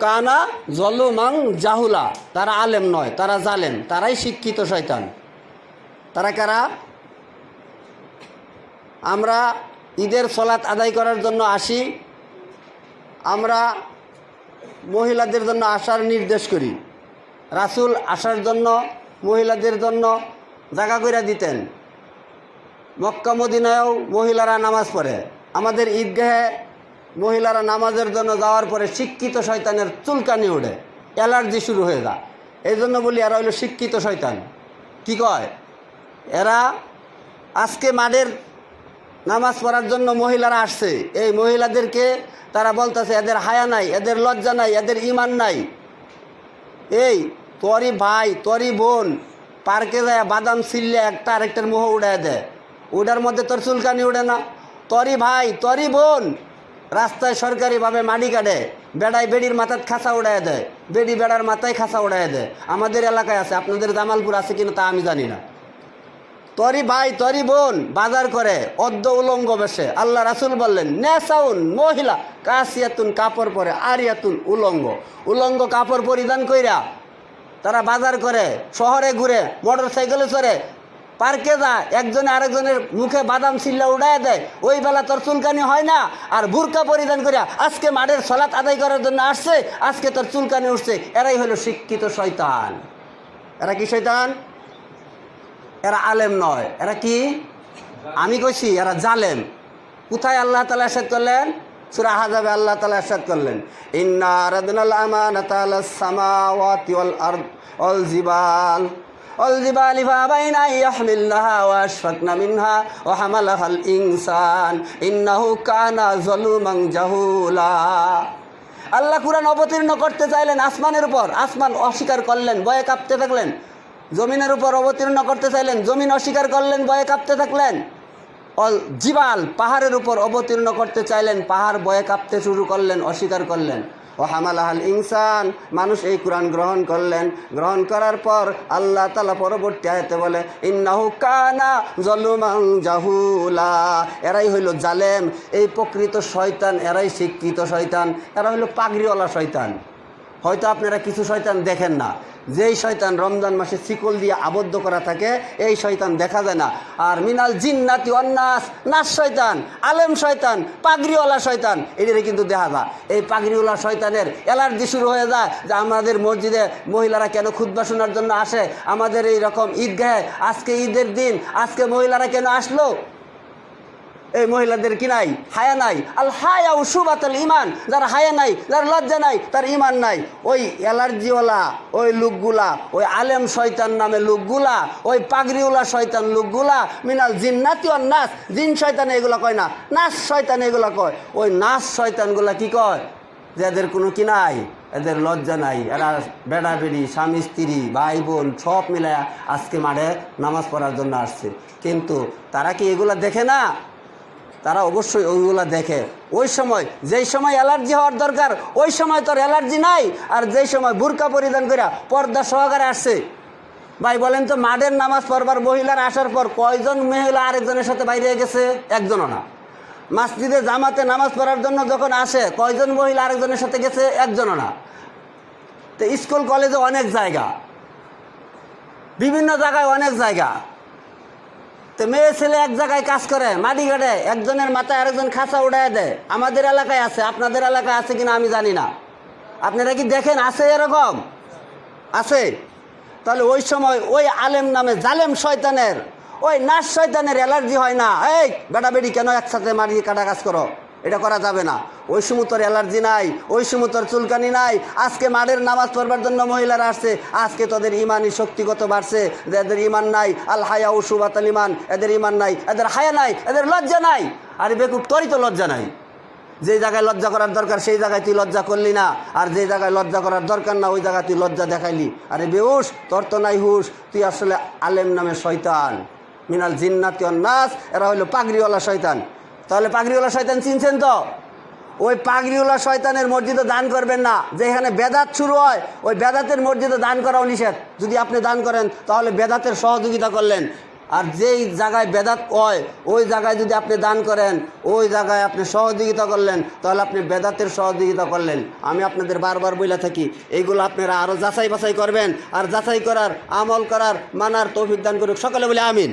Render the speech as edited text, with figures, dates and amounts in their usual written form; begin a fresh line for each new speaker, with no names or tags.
কানা জলুমাং জাহুলা, তারা আলেম নয়, তারা জালেম, তারাই শিক্ষিত শয়তান। তারা কারা? আমরা ঈদের সলাত আদায় করার জন্য আসি, আমরা মহিলাদের জন্য আসার নির্দেশ করি। রাসূল আসার জন্য মহিলাদের জন্য জায়গা করে দিতেন। মক্কা মদিনায়ও মহিলারা নামাজ পড়ে। আমাদের ঈদগাহে মহিলারা নামাজের জন্য যাওয়ার পরে শিক্ষিত শয়তানের চুলকানি ওঠে, অ্যালার্জি শুরু হয়ে যায়। এই জন্য বলি এরা হলো শিক্ষিত শয়তান। কি কয়? এরা আজকে মাঠের নামাজ পড়ার জন্য মহিলারা আসছে, এই মহিলাদেরকে তারা বলতেছে এদের হায়া নাই, এদের লজ্জা নাই, এদের ইমান নাই। এই তোরই ভাই তোরই বোন পার্কে যায় বাদাম ছিললে একটা আরেকটার মুহ উড়ায় দেয়, ওটার মধ্যে তোর চুলকানি উড়ে না? তোরই ভাই তোরই বোন রাস্তায় সরকারিভাবে মাটি কাটে, বেড়ায় বেড়ির মাথায় খাঁচা উড়ায় দেয়, বেড়ি বেড়ার মাথায় খাঁচা উড়ায় দেয়। আমাদের এলাকায় আছে, আপনাদের জামালপুর আছে কিনা তা আমি জানি না। তোরই ভাই তোরই বোন বাজার করে অর্ধ উলঙ্গ বেশে। আল্লাহ রাসূল বললেন নেসাউন মহিলা কাসিয়াতুন কাপড় পরে আরিয়াতুন উলঙ্গ, উলঙ্গ কাপড় পরিধান কইরা তারা বাজার করে, শহরে ঘুরে, মোটর সাইকেলে চড়ে, পার্কে যায়, একজনে আরেকজনের মুখে বাদাম ছিল্লা উড়ায় দেয়। ওই বেলা তোর চুলকানি হয় না? আর বুরকা পরিধান করিয়া আজকে মাঠের সলাত আদায় করার জন্য আসছে, আজকে তোর চুলকানি উঠছে। এরাই হলো শিক্ষিত শয়তান। এরা কি শয়তান? এরা আলেম নয়, এরা কি? আমি কইছি এরা জালেম। কোথায় আল্লাহ তাআলা ইরশাদ করলেন? সূরা আহজাবে আল্লাহ তাআলা ইরশাদ করলেন ইন্না আরাদনাল আমানাতা আলাস সামাওয়াতি ওয়াল আরদ ওয়াল জিবালি ফাআবাইনা ইয়াহমিলনাহা ওয়া আশফাকনা মিনহা ওয়া হামালাহাল ইনসান ইন্নাহু কানা যালুমান জাহুলা। আল্লাহ কুরআন অবতীর্ণ করতে চাইলেন আসমানের উপর, আসমান অস্বীকার করলেন, ভয়ে কাঁপতে থাকলেন। জমিনের উপর অবতীর্ণ করতে চাইলেন, জমিন অস্বীকার করলেন, ভয়ে কাঁপতে থাকলেন। জিবাল পাহাড়ের উপর অবতীর্ণ করতে চাইলেন, পাহাড় ভয়ে কাঁপতে শুরু করলেন, অস্বীকার করলেন। ও হামালাহাল ইনসান, মানুষ এই কোরআন গ্রহণ করলেন। গ্রহণ করার পর আল্লাহ তাআলা পরবর্তী আয়াতে বলে ইন্নাহু কানা যালুমান জাহুলা। এরাই হইল জালেম, এই প্রকৃত শয়তান, এরাই শিক্ষিত শয়তান, এরা হইল পাগড়িওয়ালা শয়তান। হয়তো আপনারা কিছু শয়তান দেখেন না, যেই শয়তান রমজান মাসে শিকল দিয়ে আবদ্ধ করা থাকে এই শয়তান দেখা যায় না। আর মিনাল জিন্নাতি ওয়ান নাস, নাস শয়তান, আলেম শয়তান, পাগড়িওয়ালা শয়তান, এদের কিন্তু দেখা যায়। এই পাগড়িওয়ালা শয়তানের অ্যালার্জি শুরু হয়ে যায় যে আমাদের মসজিদে মহিলারা কেন খুতবা শোনার জন্য আসে, আমাদের এই রকম ঈদগাহে আজকে ঈদের দিন, আজকে মহিলারা কেন আসলো? এই মহিলাদের কি নাই? হায়া নাই। আল হায়া শুবাতুল ঈমান, যার হায়া নাই, যার লজ্জা নাই, তার ঈমান নাই। ওই অ্যালার্জিওয়ালা ওই লোকগুলা, ওই আলেম শয়তান নামে লোকগুলা, ওই পাগড়িওয়ালা শয়তান লোকগুলা মিনাল জিন্নাতি ওয়ান নাস, জিন শয়তান এগুলা কয় না, নাস শয়তান এগুলা কয়। ওই নাস শয়তানগুলা কি কয়? যে এদের কোনো কি নাই, এদের লজ্জা নাই, এরা বেড়া বেড়ি স্বামী স্ত্রী ভাই বোন সব মিলায় আজকে মাঠে নামাজ পড়ার জন্য আসছে। কিন্তু তারা কি এগুলা দেখে না? তারা অবশ্যই ওইগুলা দেখে। ওই সময় যেই সময় অ্যালার্জি হওয়ার দরকার ওই সময় তোর অ্যালার্জি নাই, আর যেই সময় বুরকা পরিধান করে পর্দা সহকারে আসছে। ভাই বলেন তো, মাঠের নামাজ পড়বার মহিলারা আসার পর কয়জন মহিলা আরেকজনের সাথে বাইরে গেছে? একজনও না। মসজিদে জামাতে নামাজ পড়ার জন্য যখন আসে কয়জন মহিলা আরেকজনের সাথে গেছে? একজনও না। তো স্কুল কলেজে অনেক জায়গা, বিভিন্ন জায়গায় অনেক জায়গা, তো মেয়ে ছেলে এক জায়গায় কাজ করে, মাটি কাটে, একজনের মাথায় আরেকজন খাঁচা উঠায় দেয়। আমাদের এলাকায় আছে, আপনাদের এলাকায় আছে কিনা আমি জানি না। আপনারা কি দেখেন আছে এরকম? আছে। তাহলে ওই সময় ওই আলেম নামে জালেম শয়তানের, ওই নাস শয়তানের অ্যালার্জি হয় না? এই বেটা বেটি কেন একসাথে মাটি কাটা কাজ করো? এটা করা যাবে না। ওই সময় তোর অ্যালার্জি নাই, ওই সময় তোর চুলকানি নাই। আজকে মাঠের নামাজ পড়বার জন্য মহিলারা আসছে, আজকে তোদের ইমানই শক্তিগত বাড়ছে। এদের ইমান নাই, আল হায়া শুবাতুল ঈমান, এদের ইমান নাই, এদের হায়া নাই, এদের লজ্জা নাই। আরে বেকুব, তোরই তো লজ্জা নাই। যে জায়গায় লজ্জা করার দরকার সেই জায়গায় তুই লজ্জা করলি না, আর যে জায়গায় লজ্জা করার দরকার না ওই জায়গায় তুই লজ্জা দেখাইলি। আরে বেহুশ, তোর তো নাই হুশ, তুই আসলে আলেম নামে শয়তান। মিনাল জিন্নাতি ওয়ান নাস, এরা হইল পাগড়িওয়ালা শয়তান। তাহলে পাগড়িওয়ালা শয়তান চিনছেন তো? ওই পাগড়িওয়ালা শয়তানের মসজিদে দান করবেন না। যেখানে বেদাত শুরু হয় ওই বেদাতের মসজিদে দান করাও নিষেধ। যদি আপনি দান করেন তাহলে বেদাতের সহযোগিতা করলেন। আর যেই জায়গায় বেদাত হয় ওই জায়গায় যদি আপনি দান করেন, ওই জায়গায় আপনি সহযোগিতা করলেন, তাহলে আপনি বেদাতের সহযোগিতা করলেন। আমি আপনাদের বারবার বলে থাকি, এইগুলো আপনারা আরও যাচাই বাছাই করবেন, আর যাচাই করার, আমল করার, মানার তৌফিক দান করুক। সকলে বলে আমিন।